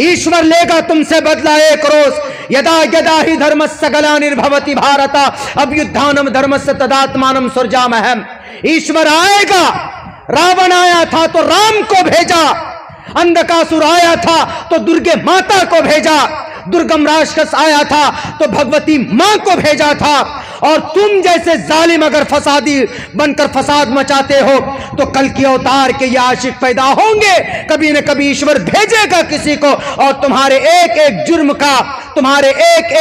ईश्वर लेगा तुमसे बदला एक रोज। यदा यदा ही धर्मस्य ग्लानिर्भवति भारत अभ्युत्थानम धर्मस्य तदात्मानं सृजाम्यहम्। ईश्वर आएगा। रावण आया था तो राम को भेजा, अंधकासुर आया था तो दुर्गे माता को भेजा, दुर्गम राक्षस आया था तो भगवती मां को भेजा था। और तुम जैसे जालिम अगर फसादी बनकर फसाद मचाते हो तो कल की अवतार के ये आशिक पैदा होंगे। कभी न कभी ईश्वर भेजेगा किसी को और तुम्हारे एक एक जुर्म का, तुम्हारे एक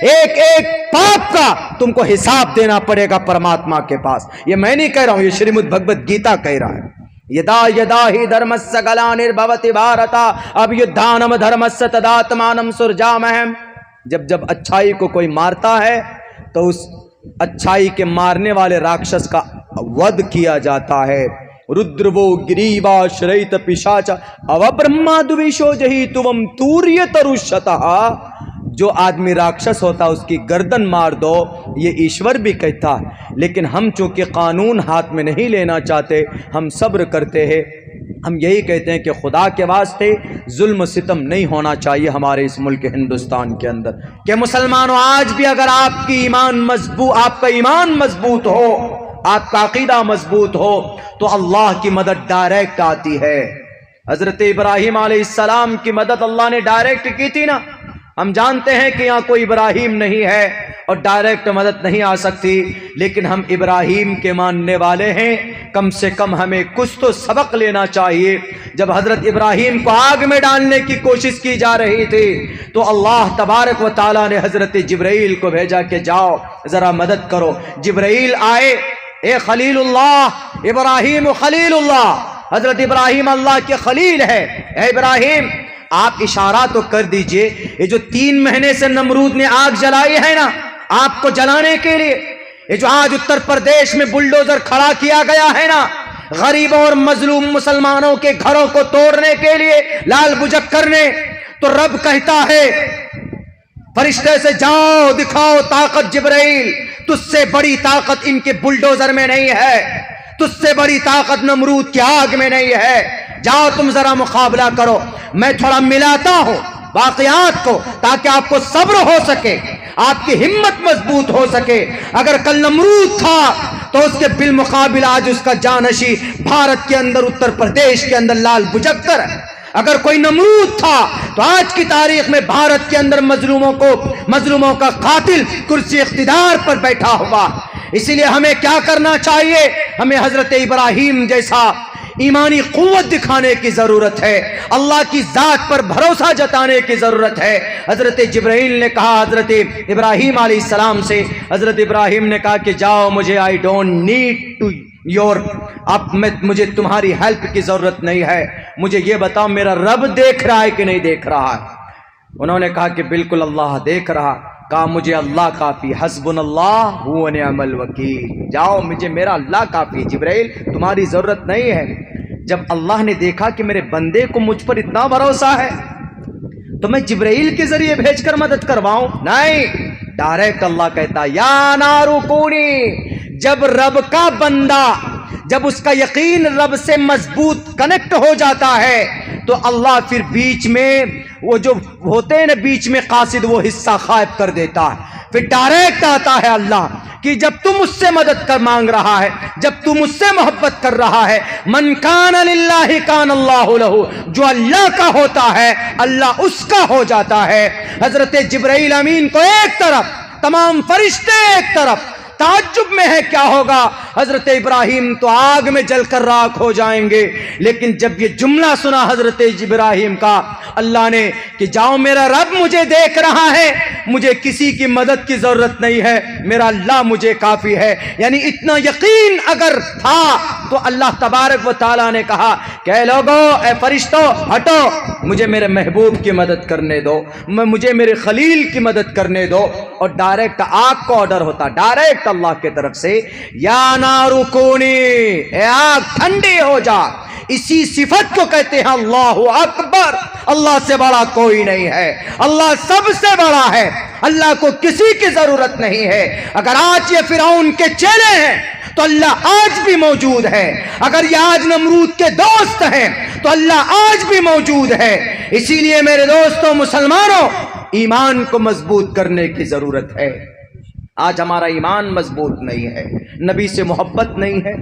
एक पाप का तुमको हिसाब देना पड़ेगा परमात्मा के पास। ये मैं नहीं कह रहा हूं, ये श्रीमद् भगवत गीता कह रहा है। यदा यदा ही धर्मस्य ग्लानिर्भवति भारत अभ्युत्थानम धर्मस्य तदात्मानं सृजाम्यहम्। जब जब अच्छाई को कोई मारता है तो उस अच्छाई के मारने वाले राक्षस का वध किया जाता है। रुद्रवो गिरीवा श्रैत पिशाच अव ब्रह्मा दुविशो जही तुवम तूर्य तरुषतः। जो आदमी राक्षस होता उसकी गर्दन मार दो, ये ईश्वर भी कहता है। लेकिन हम चूंकि कानून हाथ में नहीं लेना चाहते, हम सब्र करते हैं। हम यही कहते हैं कि खुदा के वास्ते जुल्म सितम नहीं होना चाहिए हमारे इस मुल्क हिंदुस्तान के अंदर। कि मुसलमानों, आज भी अगर आपका ईमान मजबूत हो, आपका अकीदा मजबूत हो, तो अल्लाह की मदद डायरेक्ट आती है। हजरत इब्राहिम अलैहिस्सलाम की मदद अल्लाह ने डायरेक्ट की थी ना। हम जानते हैं कि यहाँ कोई इब्राहिम नहीं है और डायरेक्ट मदद नहीं आ सकती, लेकिन हम इब्राहिम के मानने वाले हैं। कम से कम हमें कुछ तो सबक लेना चाहिए। जब हजरत इब्राहिम को आग में डालने की कोशिश की जा रही थी तो अल्लाह तबारक व ताला ने हजरत जिब्राइल को भेजा कि जाओ जरा मदद करो। जिब्राइल आए, ए खलीलुल्लाह, इब्राहिम खलीलुल्लाह, हजरत इब्राहिम अल्लाह के खलील है। ए इब्राहिम, आप इशारा तो कर दीजिए, ये जो 3 महीने से नमरूद ने आग जलाई है ना आपको जलाने के लिए, ये जो आज उत्तर प्रदेश में बुलडोजर खड़ा किया गया है ना गरीबों और मजलूम मुसलमानों के घरों को तोड़ने के लिए, लाल बुझक करने, तो रब कहता है फरिश्ते से जाओ दिखाओ ताकत जिब्राइल, तुझसे बड़ी ताकत इनके बुलडोजर में नहीं है, तुझसे बड़ी ताकत नमरूद की आग में नहीं है। जाओ तुम जरा मुकाबला करो। मैं थोड़ा मिलाता हूं वाकयात को ताकि आपको सब्र हो सके, आपकी हिम्मत मजबूत हो सके। अगर कल नमरूद था तो उसके बिलमुकाबिल आज उसका जानशी भारत के अंदर, उत्तर प्रदेश के अंदर लाल बुझक्कर है। अगर कोई नमरूद था तो आज की तारीख में भारत के अंदर मजलूमों का कातिल कुर्सी इख्तिदार पर बैठा हुआ। इसीलिए हमें क्या करना चाहिए? हमें हजरत इब्राहिम जैसा ईमानी कुव्वत दिखाने की जरूरत है, अल्लाह की जात पर भरोसा जताने की जरूरत है। हजरत जिब्राइल ने कहा हजरत इब्राहिम अलैहिस्सलाम से, हजरत इब्राहिम ने कहा कि जाओ, मुझे I don't need to your, मुझे तुम्हारी हेल्प की जरूरत नहीं है। मुझे ये बताओ मेरा रब देख रहा है कि नहीं देख रहा है? उन्होंने कहा कि बिल्कुल अल्लाह देख रहा। कहा मुझे अल्लाह काफी, हस्बुनल्लाह व निअमल वकील। जाओ, मुझे मेरा अल्लाह काफी, जिब्राइल तुम्हारी जरूरत नहीं है। जब अल्लाह ने देखा कि मेरे बंदे को मुझ पर इतना भरोसा है तो मैं जिब्राइल के जरिए भेजकर मदद करवाऊं? नहीं, डायरेक्ट अल्लाह कहता या नारू कूनी। जब रब का बंदा, जब उसका यकीन रब से मजबूत कनेक्ट हो जाता है तो अल्लाह फिर बीच में वो जो होते हैं ना बीच में कासिद, वो हिस्सा खायब कर देता है। फिर डायरेक्ट आता है अल्लाह कि जब तुम उससे मदद कर मांग रहा है, जब तुम उससे मोहब्बत कर रहा है, मन कान लिल्लाहि कान अल्लाहु लहू, जो अल्लाह का होता है अल्लाह उसका हो जाता है। हजरत जिब्राइल अमीन को एक तरफ, तमाम फरिश्ते एक तरफ, ताज्जुब में है क्या होगा? हजरत इब्राहिम तो आग में जलकर राख हो जाएंगे। लेकिन जब ये जुमला सुना हजरत इब्राहिम का अल्लाह ने कि जाओ, मेरा रब मुझे देख रहा है, मुझे किसी की मदद की जरूरत नहीं है, मेरा अल्लाह मुझे काफी है। यानी इतना यकीन अगर था तो अल्लाह तबारक व ताला ने कहा कि लोगो, ए फरिश्तों, हटो, मुझे मेरे महबूब की मदद करने दो, मुझे मेरे खलील की मदद करने दो। और डायरेक्ट आग को ऑर्डर होता, डायरेक्ट अल्लाह की तरफ से, या नारू कूनी, ए आग ठंडी हो जा। इसी सिफत को कहते हैं अल्लाहु अकबर। अल्लाह से बड़ा कोई नहीं है, अल्लाह सबसे बड़ा है, अल्लाह को किसी की जरूरत नहीं है। अगर आज ये फिरौन के चेले हैं तो अल्लाह आज भी मौजूद है। अगर ये आज नमरूद के दोस्त हैं तो अल्लाह आज भी मौजूद है। इसीलिए मेरे दोस्तों मुसलमानों, ईमान को मजबूत करने की जरूरत है। आज हमारा ईमान मजबूत नहीं है, नबी से मोहब्बत नहीं है,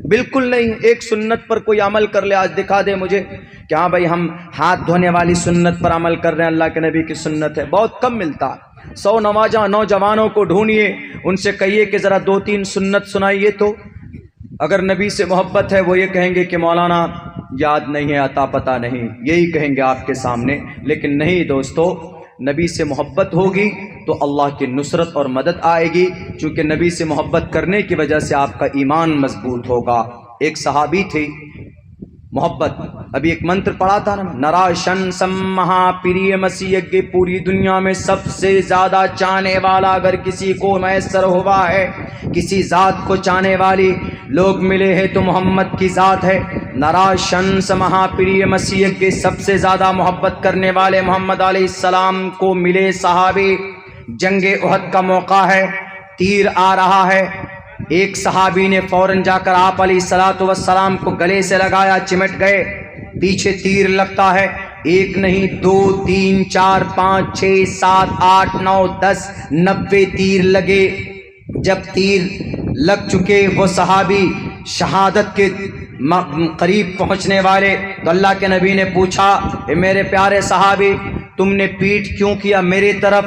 बिल्कुल नहीं। एक सुन्नत पर कोई अमल कर ले, आज दिखा दे मुझे कि हाँ भाई हम हाथ धोने वाली सुन्नत पर अमल कर रहे हैं, अल्लाह के नबी की सुन्नत है, बहुत कम मिलता। 100 नौजवानों को ढूंढिए, उनसे कहिए कि ज़रा 2-3 सुन्नत सुनाइए, तो अगर नबी से मोहब्बत है वो ये कहेंगे कि मौलाना याद नहीं है, अता पता नहीं, यही कहेंगे आपके सामने। लेकिन नहीं दोस्तों, नबी से मोहब्बत होगी तो अल्लाह की नुसरत और मदद आएगी, क्योंकि नबी से मोहब्बत करने की वजह से आपका ईमान मजबूत होगा। एक सहाबी थे, मोहब्बत, अभी एक मंत्र पढ़ा था ना, नराशन सम महाप्रिय मसीह के पूरी दुनिया में सबसे ज्यादा चाहने वाला अगर किसी को मैसर हुआ है, किसी ज़ात को चाहने वाली लोग मिले हैं तो मोहम्मद की ज़ात है। नराशन स महाप्रिय मसीह के सबसे ज़्यादा मोहब्बत करने वाले मोहम्मद अलैहिस्सलाम को मिले सहाबी। जंगे उहद का मौका है, तीर आ रहा है, एक सहाबी ने फौरन जाकर आप अलैहिस्सलातु वस्सलाम को गले से लगाया, चिमट गए, पीछे तीर लगता है, 1 नहीं 2 3 4 5 6 7 8 9 10 90 तीर लगे। जब तीर लग चुके वो सहाबी शहादत के करीब पहुंचने वाले, तो अल्लाह के नबी ने पूछा, मेरे प्यारे सहाबी, तुमने पीठ क्यों किया मेरे तरफ,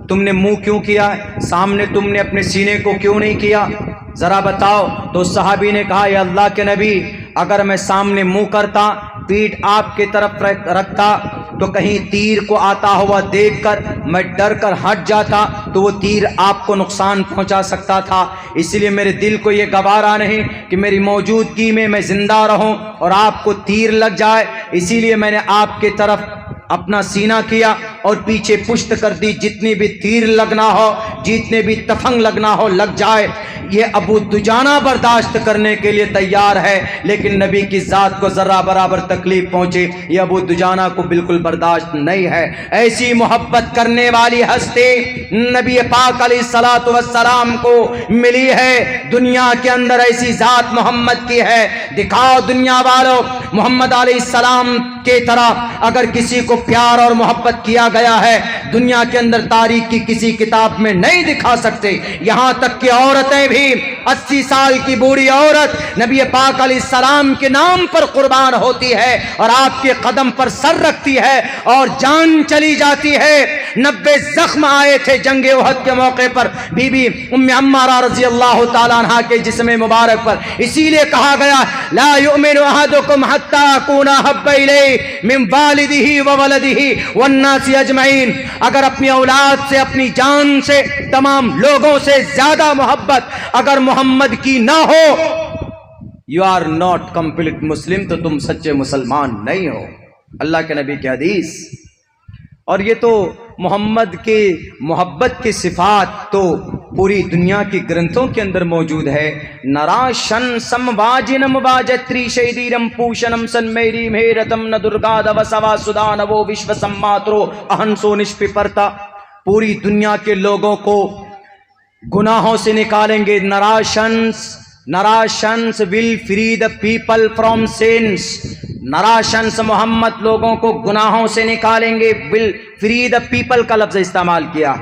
तुमने मुंह क्यों किया, सामने तुमने अपने सीने को क्यों नहीं किया, जरा बताओ। तो सहाबी ने कहा, या अल्लाह के नबी, अगर मैं सामने मुंह करता, पीठ आपके तरफ रखता, तो कहीं तीर को आता हुआ देखकर मैं डर कर हट जाता तो वो तीर आपको नुकसान पहुंचा सकता था। इसलिए मेरे दिल को ये गवारा नहीं कि मेरी मौजूदगी में मैं जिंदा रहूं और आपको तीर लग जाए, इसीलिए मैंने आपके तरफ अपना सीना किया और पीछे पुश्त कर दी, जितनी भी तीर लगना हो, जितने भी तफंग लगना हो लग जाए। ये अबू दुजाना बर्दाश्त करने के लिए तैयार है, लेकिन नबी की जात को जरा बराबर तकलीफ पहुंचे ये अबू दुजाना को बिल्कुल बर्दाश्त नहीं है। ऐसी मोहब्बत करने वाली हस्ती नबी पाक अलैहिस्सलातु वस्सलाम को मिली है। दुनिया के अंदर ऐसी जात मोहम्मद की है, दिखाओ दुनिया वालों, मोहम्मद अलैहिस्सलाम के तरह अगर किसी को प्यार और मोहब्बत किया गया है, दुनिया के अंदर तारीख की किसी किताब में नहीं दिखा सकते। यहां तक कि औरतें भी, 80 साल की बूढ़ी औरत नबी पाक अलैहिस्सलाम के नाम पर कुर्बान होती है और आपके कदम पर सर रखती है और जान चली जाती है। 90 जख्म आए थे जंगे उहद के मौके पर बीबी उम्मे अम्मारा रज़ी अल्लाह ताला अन्हा के जिस्म मुबारक पर। इसीलिए कहा गया, ला युमिनु अहदुकुम हत्ता अकूना हब्बा इलैहि मिन वालिदिही व वलदिही वन्नासी अजमईन। अगर अपनी औलाद से, अपनी जान से, तमाम लोगों से ज्यादा मोहब्बत अगर मोहम्मद की ना हो, यू आर नॉट कंप्लीट मुस्लिम, तो तुम सच्चे मुसलमान नहीं हो। अल्लाह के नबी की हदीस। और ये तो मोहम्मद के मोहब्बत की सिफात तो पूरी दुनिया के ग्रंथों के अंदर मौजूद है। नराशन समवाजिनम वाजत्री शैदीरम पूषणम सन्मेरी मेरतम न दुर्गा दवसवा सुदान वो विश्व सम्मात्रो अहंसो निष्पिपर्ता। पूरी दुनिया के लोगों को गुनाहों से निकालेंगे। Narashans will free the people from sins. Narashans Mohammed लोगों को गुनाहों से निकालेंगे। विल फ्री द पीपल का लफ्ज इस्तेमाल किया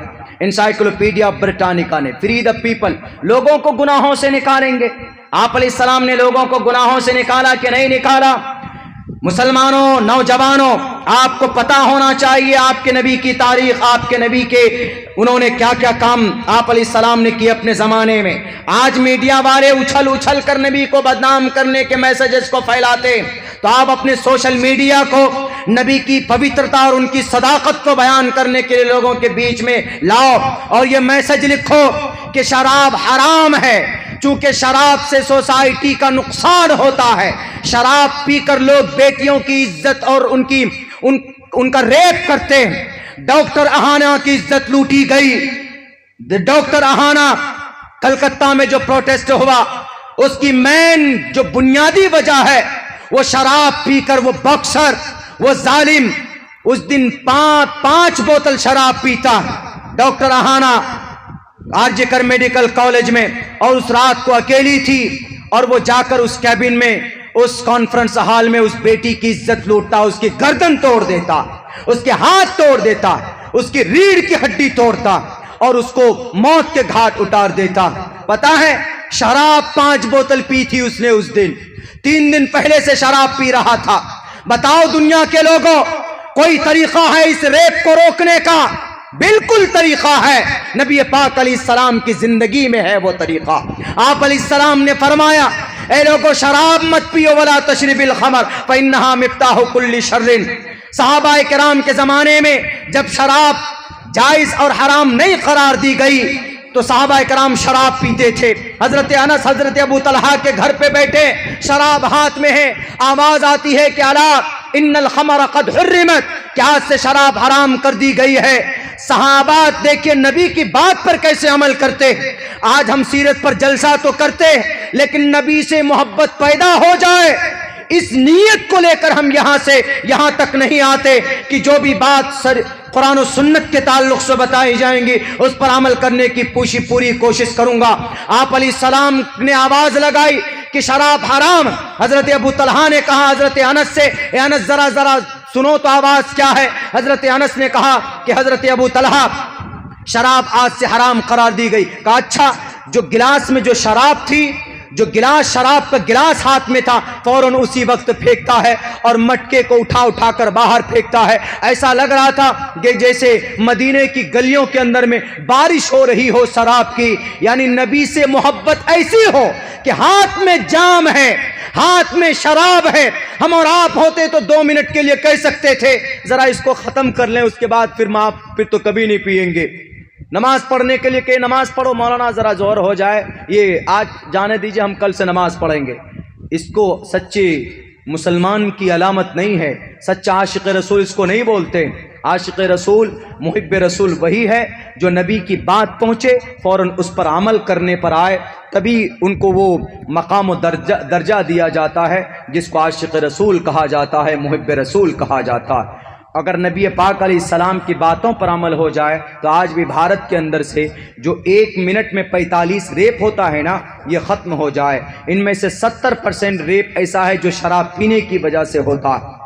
इंसाइक्लोपीडिया ब्रिटानिका ने। फ्री द पीपल, लोगों को गुनाहों से निकालेंगे। आप अलैहिस्सलाम ने लोगों को गुनाहों से निकाला कि नहीं निकाला? मुसलमानों, नौजवानों, आपको पता होना चाहिए आपके नबी की तारीख, आपके नबी के उन्होंने क्या क्या काम आप अलैहिस्सलाम ने किए अपने जमाने में। आज मीडिया वाले उछल उछल कर नबी को बदनाम करने के मैसेजेस को फैलाते, तो आप अपने सोशल मीडिया को नबी की पवित्रता और उनकी सदाकत को बयान करने के लिए लोगों के बीच में लाओ और ये मैसेज लिखो कि शराब हराम है, चूंकि शराब से सोसाइटी का नुकसान होता है। शराब पीकर लोग बेटियों की इज्जत और उनका रेप करते हैं। डॉक्टर अहाना की इज्जत लूटी गई। डॉक्टर अहाना कलकत्ता में जो प्रोटेस्ट हुआ, उसकी मेन जो बुनियादी वजह है वो शराब पीकर वो बॉक्सर, वो जालिम उस दिन 5 बोतल शराब पीता। डॉक्टर अहाना आरजेकर मेडिकल कॉलेज में, और उस रात को अकेली थी और वो जाकर उस कैबिन में उस कॉन्फ्रेंस हॉल में उस बेटी की इज्जत लूटता, उसकी गर्दन तोड़ देता, उसके हाथ तोड़ देता, उसकी रीढ़ की हड्डी तोड़ता और उसको मौत के घाट उतार देता। पता है, शराब 5 बोतल पी थी उसने उस दिन, 3 दिन पहले से शराब पी रहा था। बताओ दुनिया के लोगों, कोई तरीका है इस रेप को रोकने का? बिल्कुल तरीका है, नबी पाक अलैहिस्सलाम की जिंदगी में है वो तरीका। आप अलैहिस्सलाम ने फरमाया, ए लोगों, शराब मत पियो, वला तशरिबिल खमर फइन्नहा मिफ्ताहु कुल्ली शर्रिन। सहाबाए किराम के जमाने में जब शराब जायज और हराम नहीं करार दी गई तो सहाबाए किराम शराब पीते थे। हजरत अनस, हजरत अबू तलहा के घर पे बैठे, शराब हाथ में है, आवाज आती है कि अला इन्नल खमर कद हुर्रिमत, क्या आज से शराब हराम कर दी गई है। सहाबा देखिए नबी की बात पर कैसे अमल करते। आज हम सीरत पर जलसा तो करते, लेकिन नबी से मोहब्बत पैदा हो जाए इस नीयत को लेकर हम यहां से यहां तक नहीं आते कि जो भी बात कुरान और सुन्नत के ताल्लुक से बताई जाएंगी उस पर अमल करने की पूरी कोशिश करूंगा। आप अलैहिस्सलाम ने आवाज लगाई कि शराब हराम। हजरत अबू तलहा ने कहा हजरत अनस से, अनस जरा सुनो तो आवाज क्या है। हजरत अनस ने कहा कि हजरत अबू तलहा, शराब आज से हराम करार दी गई। कहा अच्छा, जो गिलास में जो शराब थी, जो गिलास शराब का गिलास हाथ में था, फौरन उसी वक्त फेंकता है और मटके को उठा कर बाहर फेंकता है। ऐसा लग रहा था कि जैसे मदीने की गलियों के अंदर में बारिश हो रही हो शराब की। यानी नबी से मोहब्बत ऐसी हो कि हाथ में जाम है, हाथ में शराब है। हम और आप होते तो 2 मिनट के लिए कह सकते थे जरा इसको खत्म कर लें, उसके बाद फिर तो कभी नहीं पिएंगे। नमाज पढ़ने के लिए कहे नमाज पढ़ो मौलाना, जरा जोर हो जाए, ये आज जाने दीजिए, हम कल से नमाज पढ़ेंगे। इसको सच्चे मुसलमान की अलामत नहीं है। सच्चा आशिक रसूल इसको नहीं बोलते। आशिक रसूल, मुहिब्ब रसूल वही है जो नबी की बात पहुँचे फ़ौरन उस पर अमल करने पर आए, तभी उनको वो मकाम व दर्जा दिया जाता है जिसको आशिक रसूल कहा जाता है, मुहिब्ब रसूल कहा जाता है। अगर नबी पाक अलैहिस्सलाम की बातों पर अमल हो जाए तो आज भी भारत के अंदर से जो 1 मिनट में 45 रेप होता है ना, ये ख़त्म हो जाए। इनमें से 70% रेप ऐसा है जो शराब पीने की वजह से होता है,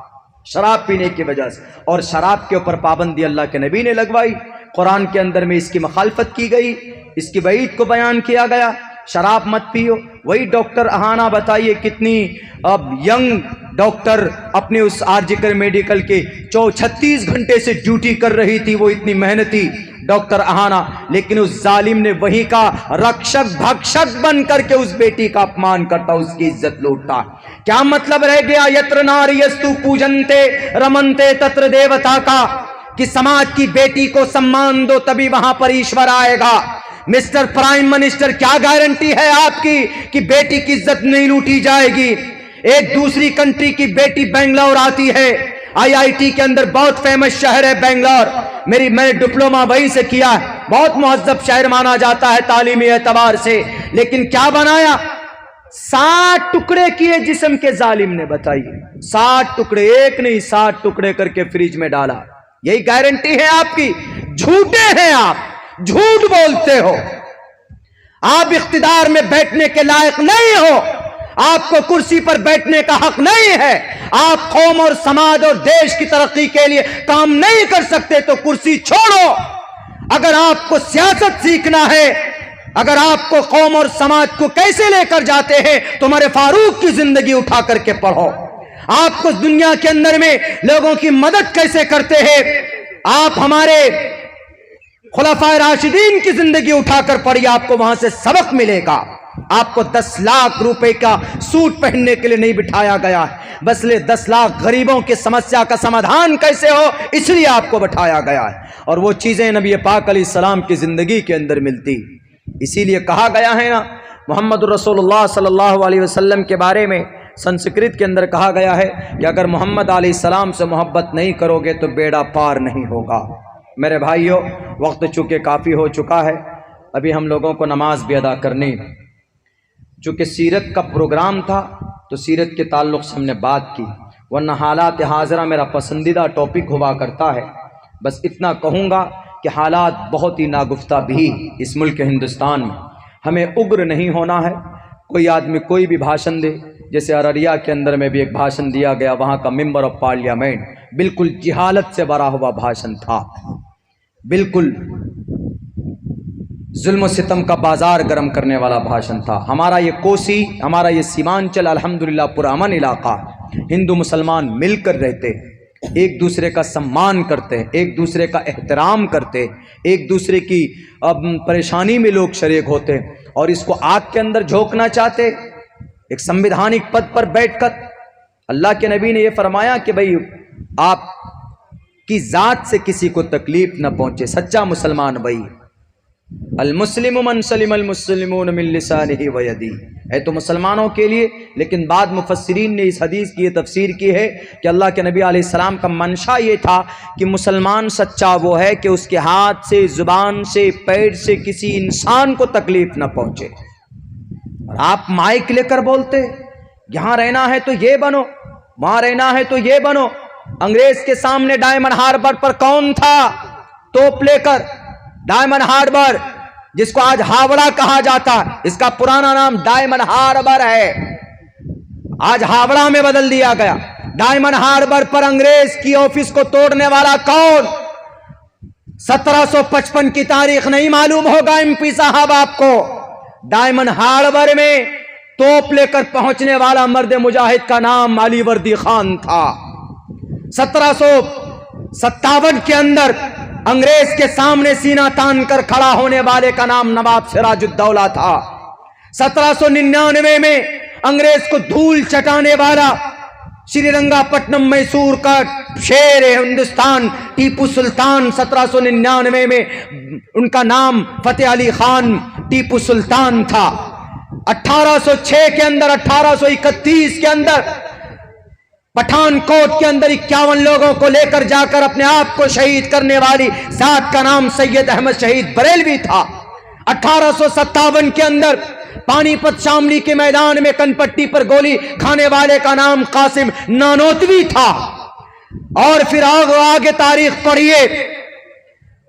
शराब पीने की वजह से। और शराब के ऊपर पाबंदी अल्लाह के नबी ने लगवाई, कुरान के अंदर में इसकी मुखालफत की गई, इसकी वईद को बयान किया गया, शराब मत पियो। वही डॉक्टर अहाना बताइए कितनी अब यंग डॉक्टर अपने उस आरजिकर मेडिकल के 36 घंटे से ड्यूटी कर रही थी, वो इतनी मेहनती डॉक्टर अहाना, लेकिन उस जालिम ने वही का रक्षक भक्षक बन करके उस बेटी का अपमान करता, उसकी इज्जत लूटता। क्या मतलब रह गया यत्र नार्यस्तु पूजन्ते रमन्ते तत्र देवता का, कि समाज की बेटी को सम्मान दो तभी वहां पर ईश्वर आएगा। मिस्टर प्राइम मिनिस्टर, क्या गारंटी है आपकी कि बेटी की इज्जत नहीं लूटी जाएगी? एक दूसरी कंट्री की बेटी बेंगलोर आती है, आईआईटी के अंदर बहुत फेमस शहर है बेंगलोर, मैंने डिप्लोमा वहीं से किया है, बहुत मुहज्जब शहर माना जाता है तालीमी एतबार से। लेकिन क्या बनाया? 60 टुकड़े किए जिस्म के जालिम ने, बताइए 60 टुकड़े, एक नहीं 60 टुकड़े करके फ्रिज में डाला। यही गारंटी है आपकी? झूठे हैं आप, झूठ बोलते हो, आप इख्तिदार में बैठने के लायक नहीं हो, आपको कुर्सी पर बैठने का हक नहीं है, आप कौम और समाज और देश की तरक्की के लिए काम नहीं कर सकते तो कुर्सी छोड़ो। अगर आपको सियासत सीखना है, अगर आपको कौम और समाज को कैसे लेकर जाते हैं तो उमर फारूक की जिंदगी उठा करके पढ़ो। आपको दुनिया के अंदर में लोगों की मदद कैसे करते हैं, आप हमारे खुलाफाए राशिदीन की जिंदगी उठाकर पढ़िए, आपको वहां से सबक मिलेगा। आपको 10 लाख रुपए का सूट पहनने के लिए नहीं बिठाया गया है, बस 10 लाख गरीबों की समस्या का समाधान कैसे हो इसलिए आपको बिठाया गया है। और वो चीजें नबी पाक अलैहिस्सलाम की जिंदगी के अंदर मिलती, इसीलिए कहा गया है ना, मोहम्मद रसूलुल्लाह सल्लल्लाहु अलैहि वसल्लम के बारे में संस्कृत के अंदर कहा गया है कि अगर मोहम्मद अलैहिस्सलाम से मोहब्बत नहीं करोगे तो बेड़ा पार नहीं होगा। मेरे भाइयों, वक्त चूँकि काफ़ी हो चुका है, अभी हम लोगों को नमाज भी अदा करनी। चूँकि सीरत का प्रोग्राम था तो सीरत के ताल्लुक़ से हमने बात की, वरना हालात हाज़िरा मेरा पसंदीदा टॉपिक हुआ करता है। बस इतना कहूँगा कि हालात बहुत ही नागुफ्ता भी इस मुल्क हिंदुस्तान में, हमें उग्र नहीं होना है। कोई आदमी कोई भी भाषण दे, जैसे अररिया के अंदर में भी एक भाषण दिया गया, वहाँ का मेंबर ऑफ पार्लियामेंट, बिल्कुल जिहालत से भरा हुआ भाषण था, बिल्कुल जुल्म सितम का बाजार गर्म करने वाला भाषण था। हमारा ये कोसी, हमारा ये सीमांचल अल्हम्दुलिल्लाह पुरअमन इलाका, हिंदू मुसलमान मिलकर रहते, एक दूसरे का सम्मान करते, एक दूसरे का एहतराम करते, एक दूसरे की परेशानी में लोग शरीक होते, और इसको आग के अंदर झोंकना चाहते एक संवैधानिक पद पर बैठकर। अल्लाह के नबी ने यह फरमाया कि भाई आप की जात से किसी को तकलीफ न पहुंचे। सच्चा मुसलमान भाई अल मुस्लिम मन सलिम अल मुस्लिमून मिन लिसानिही व यदी है तो मुसलमानों के लिए, लेकिन बाद मुफस्सिरीन ने इस हदीस की ये तफसीर की है कि अल्लाह के नबी अलैहिस्सलाम का मंशा ये था कि मुसलमान सच्चा वो है कि उसके हाथ से, जुबान से, पैर से किसी इंसान को तकलीफ न पहुंचे। और आप माइक लेकर बोलते, यहाँ रहना है तो ये बनो, वहां रहना है तो ये बनो। अंग्रेज के सामने डायमंड हार्बर पर कौन था तोप लेकर? डायमंड हार्बर, जिसको आज हावड़ा कहा जाता, इसका पुराना नाम डायमंड हार्बर है, आज हावड़ा में बदल दिया गया। डायमंड हार्बर पर अंग्रेज की ऑफिस को तोड़ने वाला कौन? 1755 की तारीख नहीं मालूम होगा एमपी साहब आपको। डायमंड हार्बर में तोप लेकर पहुंचने वाला मर्द मुजाहिद का नाम अली वर्दी खान था। 1757 के अंदर अंग्रेज के सामने सीना तान कर खड़ा होने वाले का नाम नवाब सिराजुद्दौला था। 1799 में अंग्रेज को धूल चटाने वाला श्रीरंगापट्टनम मैसूर का शेर हिंदुस्तान टीपू सुल्तान, 1799 में उनका नाम फतेह अली खान टीपू सुल्तान था। 1806 के अंदर, 1831 के अंदर पठानकोट के अंदर 51 लोगों को लेकर जाकर अपने आप को शहीद करने वाली जात का नाम सैयद अहमद शहीद बरेलवी था। 1857 के अंदर पानीपत शामली के मैदान में कनपट्टी पर गोली खाने वाले का नाम कासिम नानोतवी था। और फिर आगे तारीख पढ़िए,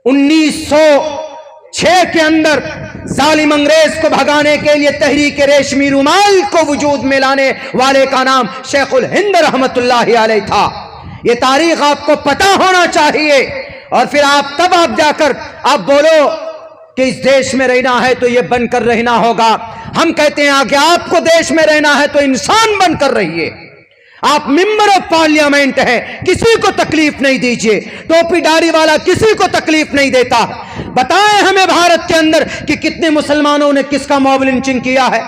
1906 के अंदर जालिम अंग्रेज को भगाने के लिए तहरीक रेशमी रुमाल को वजूद में लाने वाले का नाम शेखुल हिंद रहमतुल्लाहि अलैह था। यह तारीख आपको पता होना चाहिए। और फिर आप जाकर आप बोलो कि इस देश में रहना है तो यह बनकर रहना होगा। हम कहते हैं कि आपको देश में रहना है तो इंसान बनकर रहिए। आप मेंबर ऑफ पार्लियामेंट हैं, किसी को तकलीफ नहीं दीजिए। टोपी दाढ़ी वाला किसी को तकलीफ नहीं देता। बताएं हमें भारत के अंदर कि कितने मुसलमानों ने किसका मॉब लिंचिंग किया है,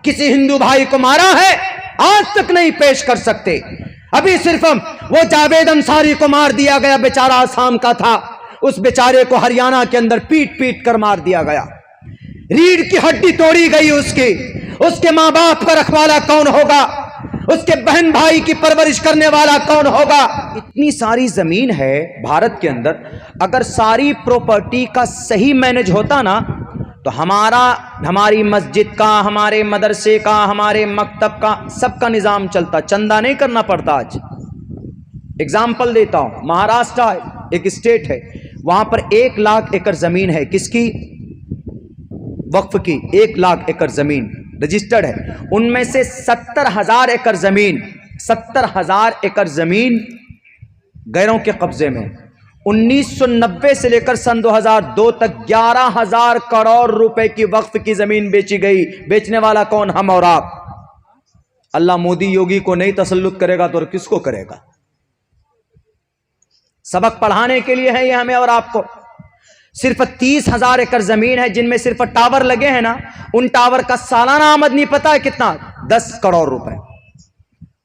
किसी हिंदू भाई को मारा है? आज तक नहीं पेश कर सकते। अभी सिर्फ वो जावेद अंसारी को मार दिया गया, बेचारा आसाम का था, उस बेचारे को हरियाणा के अंदर पीट पीट कर मार दिया गया, रीढ़ की हड्डी तोड़ी गई उसकी। उसके मां बाप का रखवाला कौन होगा? उसके बहन भाई की परवरिश करने वाला कौन होगा? इतनी सारी जमीन है भारत के अंदर, अगर सारी प्रॉपर्टी का सही मैनेज होता ना तो हमारी मस्जिद का, हमारे मदरसे का, हमारे मकतब का, सबका निजाम चलता, चंदा नहीं करना पड़ता। आज एग्जाम्पल देता हूं, महाराष्ट्र एक स्टेट है, वहां पर 1 लाख एकड़ जमीन है। किसकी? वक्फ की। 1 लाख एकड़ जमीन रजिस्टर्ड है। उनमें से 70,000 एकड़ जमीन, 70,000 एकड़ जमीन गैरों के कब्जे में। 1990 से लेकर सन 2002 तक 11,000 करोड़ रुपए की वक्फ की जमीन बेची गई। बेचने वाला कौन? हम और आप। अल्लाह मोदी योगी को नहीं तसल्लुत करेगा तो किसको करेगा? सबक पढ़ाने के लिए है ये हमें और आपको। सिर्फ 30,000 एकड़ जमीन है जिनमें सिर्फ टावर लगे हैं ना, उन टावर का सालाना आमदनी पता है कितना? 10 करोड़ रुपए।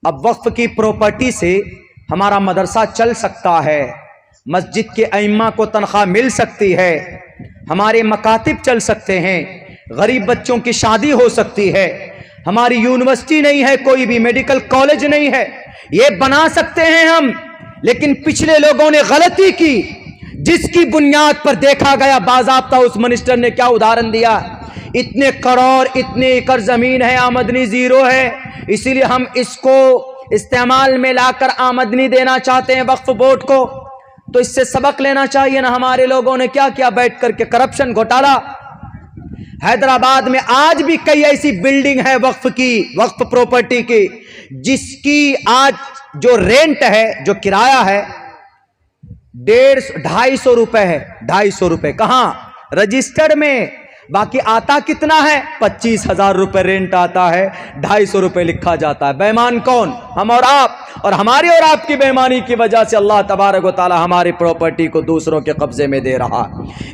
अब वक्फ की प्रॉपर्टी से हमारा मदरसा चल सकता है, मस्जिद के अइम्मा को तनख्वाह मिल सकती है, हमारे मकातिब चल सकते हैं, गरीब बच्चों की शादी हो सकती है, हमारी यूनिवर्सिटी नहीं है, कोई भी मेडिकल कॉलेज नहीं है, ये बना सकते हैं हम। लेकिन पिछले लोगों ने गलती की, जिसकी बुनियाद पर देखा गया बाज़ाब्ता उस मिनिस्टर ने क्या उदाहरण दिया, इतने करोड़, इतने एकड़ जमीन है, आमदनी जीरो है, इसीलिए हम इसको इस्तेमाल में लाकर आमदनी देना चाहते हैं वक्फ बोर्ड को। तो इससे सबक लेना चाहिए ना। हमारे लोगों ने क्या किया? बैठ करके करप्शन, घोटाला, हैदराबाद में आज भी कई ऐसी बिल्डिंग है वक्फ की, वक्फ प्रॉपर्टी की, जिसकी आज जो रेंट है, जो किराया है 250 रुपए है। 250 रुपए कहां? रजिस्टर्ड में। बाकी आता कितना है? 25,000 रुपए रेंट आता है, 250 रुपए लिखा जाता है। बेईमान कौन? हम और आप। और हमारी और आपकी बेईमानी की वजह से अल्लाह तबारक व तआला हमारी प्रॉपर्टी को दूसरों के कब्जे में दे रहा।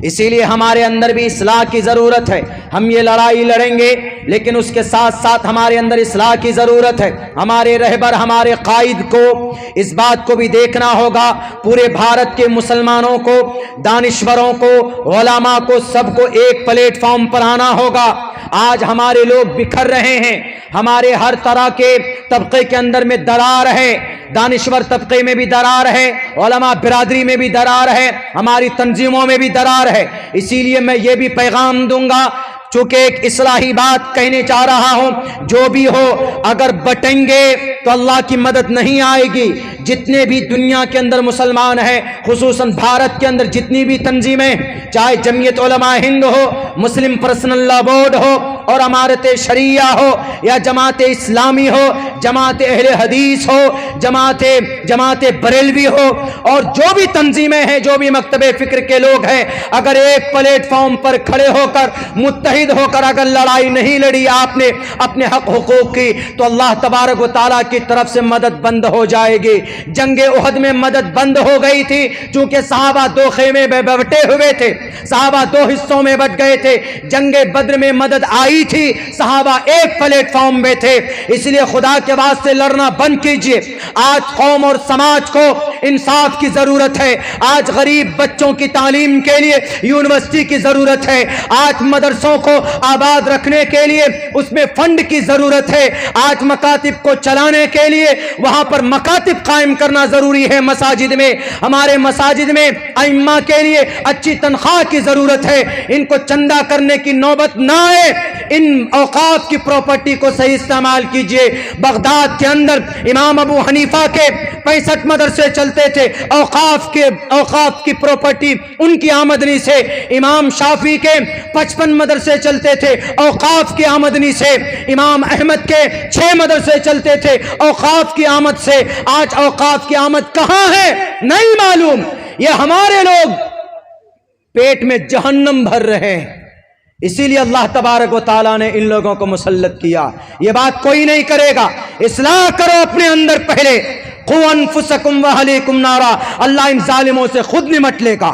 इसीलिए हमारे अंदर भी इस्लाह की जरूरत है। हम ये लड़ाई लड़ेंगे, लेकिन उसके साथ साथ हमारे अंदर इस्लाह की जरूरत है। हमारे रहबर, हमारे कायद को इस बात को भी देखना होगा, पूरे भारत के मुसलमानों को, दानिश्वरों को, उलमा को, सबको एक प्लेटफॉर्म पर आना होगा। आज हमारे लोग बिखर रहे हैं, हमारे हर तरह के तबके के अंदर में दरार है, दानिश्वर तबके में भी दरार है, उलमा बिरादरी में भी दरार है, हमारी तंजीमों में भी दरार है। इसीलिए मैं ये भी पैगाम दूंगा, चूंकि एक इस्लाही बात कहने चाह रहा हूं, जो भी हो, अगर बटेंगे तो अल्लाह की मदद नहीं आएगी। जितने भी दुनिया के अंदर मुसलमान हैं, खुसूसन भारत के अंदर जितनी भी तंजीमें, चाहे जमीयत उलमा हिंद हो, मुस्लिम पर्सनल लॉ बोर्ड हो, और अमारत शरिया हो, या जमात इस्लामी हो, जमात अहले हदीस हो, जमात बरेलवी हो, और जो भी तंजीमें हैं, जो भी मकतबे फिक्र के लोग हैं, अगर एक प्लेटफॉर्म पर खड़े होकर मुत्तहिद होकर अगर लड़ाई नहीं लड़ी आपने अपने हक हुकूक की, तो अल्लाह तबारक व तआला की तरफ से मदद बंद हो जाएगी। जंगे उहद में मदद बंद हो गई थी, चूंकि सहाबा दो खेमे में बटे हुए थे, सहाबा दो हिस्सों में बट गए थे। जंगे बद्र में मदद आई थी, सहाबा एक प्लेटफॉर्म में थे। इसलिए खुदा के वास्ते लड़ना बंद कीजिए। आज कौम और समाज को इंसाफ की जरूरत है। आज गरीब बच्चों की तालीम के लिए यूनिवर्सिटी की जरूरत है। आज मदरसों को आबाद रखने के लिए उसमें फंड की जरूरत है। आज मकातिब को चलाने के लिए वहां पर मकातिब कायम करना जरूरी है। मसाजिद में, हमारे मसाजिद में अइम्मा के लिए अच्छी तनख्वाह की जरूरत है। इनको चंदा करने की नौबत ना आए। इन औकाफ की प्रॉपर्टी को सही इस्तेमाल कीजिए। बगदाद के अंदर इमाम अबू हनीफा के 65 मदरसे चलते थे, औकाफ की प्रॉपर्टी उनकी आमदनी से। इमाम शाफी के 55 मदरसे चलते थे, औकाफ की आमदनी से। इमाम अहमद के 6 मदरसे चलते थे, औकाफ की आमद से। आज औकाफ की आमद कहां है नहीं मालूम। ये हमारे लोग पेट में जहन्नम भर रहे हैं। इसीलिए अल्लाह तबारक व तआला ने इन लोगों को मुसल्लत किया। ये बात कोई नहीं करेगा। इस्लाह करो अपने अंदर पहले। क़ु अनफुसकुम व अहलीकुम नारा। अल्लाह इन जालिमों से खुद निमट लेगा।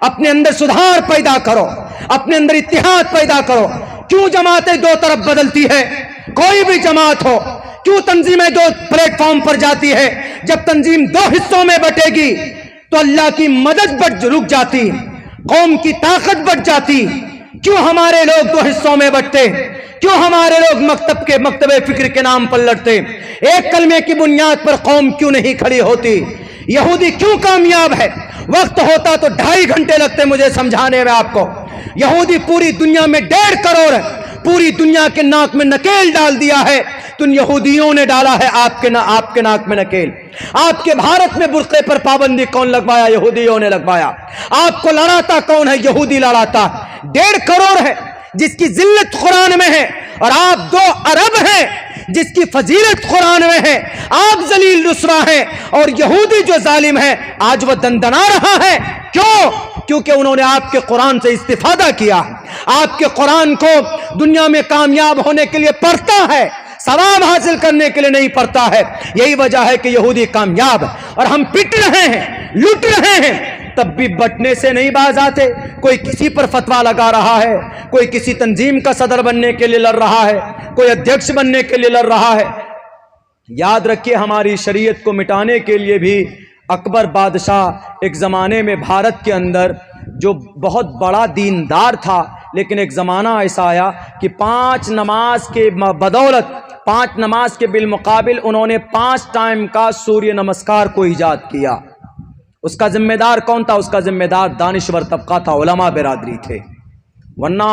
अपने अंदर सुधार पैदा करो, अपने अंदर इत्तिहाद पैदा करो। क्यों जमातें दो तरफ बदलती है? कोई भी जमात हो, क्यों तंजीमें दो प्लेटफॉर्म पर जाती है? जब तंजीम दो हिस्सों में बटेगी तो अल्लाह की मदद रुक जाती, कौम की ताकत बढ़ जाती। क्यों हमारे लोग दो हिस्सों में बंटते? क्यों हमारे लोग मकतबे फिक्र के नाम पर लड़ते? एक कलमे की बुनियाद पर कौम क्यों नहीं खड़ी होती? यहूदी क्यों कामयाब है? वक्त होता तो 2.5 घंटे लगते मुझे समझाने में आपको। यहूदी पूरी दुनिया में 1.5 करोड़ है, पूरी दुनिया के नाक में नकेल डाल दिया है। तो यहूदियों ने डाला है आपके नाक में नकेल। आपके भारत में बुर्के पर पाबंदी कौन लगवाया? यहूदियों ने लगवाया। आपको लड़ाता कौन है? यहूदी लड़ाता। 1.5 करोड़ है जिसकी जिल्लत कुरान में है, और आप 2 अरब हैं जिसकी फजीलत कुरान में है। आप जलील रुस्वा हैं, और यहूदी जो जालिम है आज वह दंदना रहा है। क्यों? क्योंकि उन्होंने आपके कुरान से इस्तिफादा किया। आपके कुरान को दुनिया में कामयाब होने के लिए पढ़ता है, सवाब हासिल करने के लिए नहीं पढ़ता है। यही वजह है कि यहूदी कामयाब, और हम पिट रहे हैं, लुट रहे हैं, तब भी बटने से नहीं बाज आते। कोई किसी पर फतवा लगा रहा है, कोई किसी तंजीम का सदर बनने के लिए लड़ रहा है, कोई अध्यक्ष बनने के लिए लड़ रहा है। याद रखिए, हमारी शरीयत को मिटाने के लिए भी अकबर बादशाह एक ज़माने में भारत के अंदर जो बहुत बड़ा दीनदार था, लेकिन एक ज़माना ऐसा आया कि 5 नमाज के बदौलत, 5 नमाज के बिलमुकाबिल उन्होंने 5 टाइम का सूर्य नमस्कार को ईजाद किया। उसका जिम्मेदार कौन था? उसका जिम्मेदार दानिश्वर तबका था, उलमा बिरादरी थे। वरना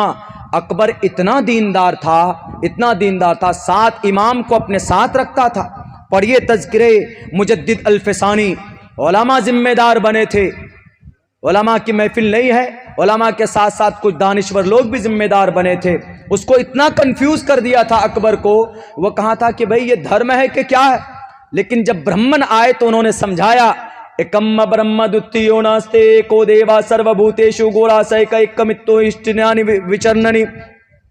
अकबर इतना दीनदार था, इतना दीनदार था, 7 इमाम को अपने साथ रखता था। पढ़िए तज़किरे मुजद्दिद अल्फसानी। उलमा जिम्मेदार बने थे। उलमा की महफिल नहीं है, उलमा के साथ साथ कुछ दानिश्वर लोग भी जिम्मेदार बने थे। उसको इतना कंफ्यूज कर दिया था अकबर को, वो कहा था कि भाई ये धर्म है कि क्या है। लेकिन जब ब्राह्मण आए तो उन्होंने समझाया, एकम ब्रह्म द्वितीयो नास्ते को देवा सर्वभूतेषु गोरासैक एकमित्तो इष्टिनानि विचरन्नि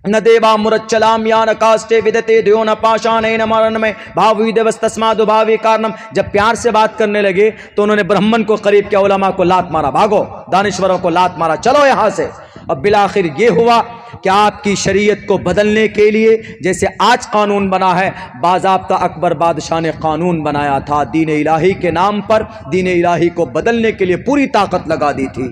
न देवा मुरच्चलाम या न काष्टे विदते द्यो न पाषाणेन मरणमय भावविदेवस्तस्मादु भावी कारणम। जब प्यार से बात करने लगे तो उन्होंने ब्राह्मण को करीब किया, उलमा को लात मारा, भागो, दानिश्वरों को लात मारा, चलो यहाँ से। अब बिलाखिर ये हुआ कि आपकी शरीयत को बदलने के लिए जैसे आज कानून बना है, बाज़ाब्ता अकबर बादशाह ने कानून बनाया था, दीन इलाही के नाम पर दीन इलाही को बदलने के लिए पूरी ताकत लगा दी थी।